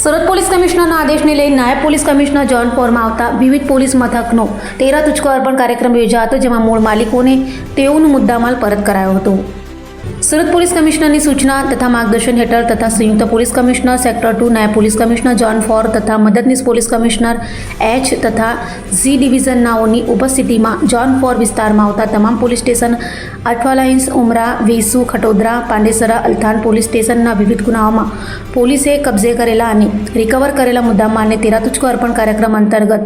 Surat police કમિશનરના આદેશને લઈ નાયબ પોલીસ કમિશનર જોન ફોરમાં આવતા વિવિધ પોલીસ મથકનો 13 તુચકો અર્પણ કાર્યક્રમ યોજાયો હતો, જેમાં મૂળ માલિકોને તેઓનો મુદ્દામાલ પરત કરાયો હતો. સુરત પોલીસ કમિશનરની સૂચના તથા માર્ગદર્શન હેઠળ તથા સંયુક્ત પોલીસ કમિશનર સેક્ટર 2 નાયબ પોલીસ કમિશનર જોન ફોર તથા મદદનીશ પોલીસ કમિશનર એચ તથા ઝી ડિવિઝનનાઓની ઉપસ્થિતિમાં જોન ફોર વિસ્તારમાં આવતા તમામ પોલીસ સ્ટેશન અઠવાલાઇન્સ, ઉમરા, વેસુ, ખટોદરા, પાંડેસરા, અલથાણ પોલીસ સ્ટેશનના વિવિધ ગુનાઓમાં પોલીસે કબજે કરેલા અને રિકવર કરેલા મુદ્દામાલને 13 તુચકો અર્પણ કાર્યક્રમ અંતર્ગત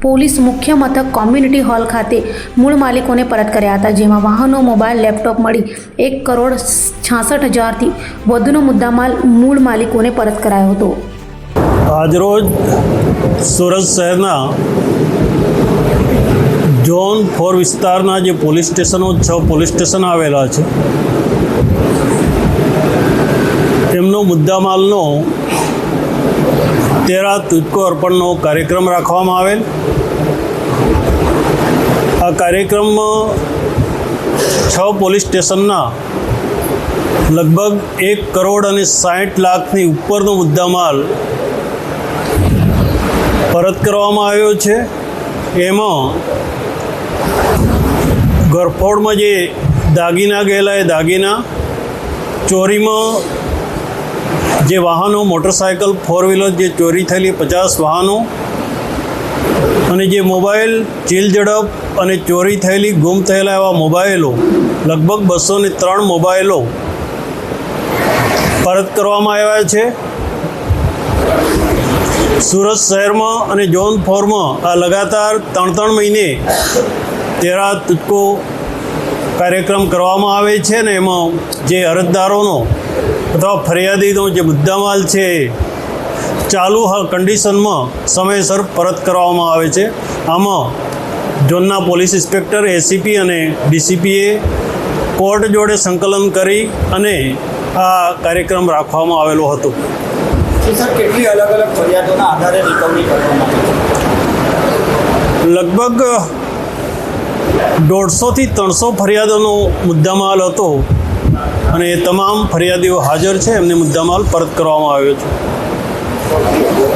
પોલીસ મુખ્ય મથક કોમ્યુનિટી હોલ ખાતે મૂળ માલિકોને પરત કર્યા હતા, જેમાં વાહનો, મોબાઈલ, લેપટોપ મળી 1,66,000થી વધુનો મુદ્દામાલ મૂળ માલિકોને પરત કરાયો હતો. આજરોજ સુરત શહેરના ઝોન 4 વિસ્તારના જે પોલીસ સ્ટેશનો 6 પોલીસ સ્ટેશન આવેલા છે તેમનો મુદ્દામાલનો 13 તુચકો અર્પણનો કાર્યક્રમ રાખવામાં આવેલ. આ કાર્યક્રમમાં 6 પોલીસ સ્ટેશનના લગભગ 1,60,00,000ની ઉપરનો મુદ્દામાલ પરત કરવામાં આવ્યો છે. એમાં ગરફોડમાં જે દાગીના ગયેલા એ દાગીના, ચોરીમાં જે વાહનો, મોટરસાયકલ, 4 વ્હીલર જે ચોરી થયેલી 50 વાહનો અને જે મોબાઈલ, ચીલ ઝડપ અને ચોરી થયેલી, ગુમ થયેલા એવા મોબાઈલો લગભગ 203 મોબાઈલો પરત કરવામાં આવ્યા છે. સુરત શહેરમાં અને ઝોન 4માં આ લગાતાર 3 મહિને 13 તુચકો કાર્યક્રમ કરવામાં આવે છે ને એમાં જે અરજદારોનો અથવા ફરિયાદીનો જે મુદ્દામાલ છે એ ચાલુ કન્ડિશનમાં સમયસર પરત કરવામાં આવે છે. આમાં ઝોનના પોલીસ ઇન્સ્પેક્ટર, એસીપી અને ડીસીપીએ કોર્ટ જોડે સંકલન કરી અને આ કાર્યક્રમ રાખવામાં આવેલો હતો. કેટલી અલગ અલગ ફરિયાદોના આધારે રિકવરી કરવામાં આવી? લગભગ 150થી 300 ફરિયાદોનો મુદ્દામાલ હતો અને એ તમામ ફરિયાદીઓ હાજર છે. એમને મુદ્દામાલ પરત કરવામાં આવ્યો છે.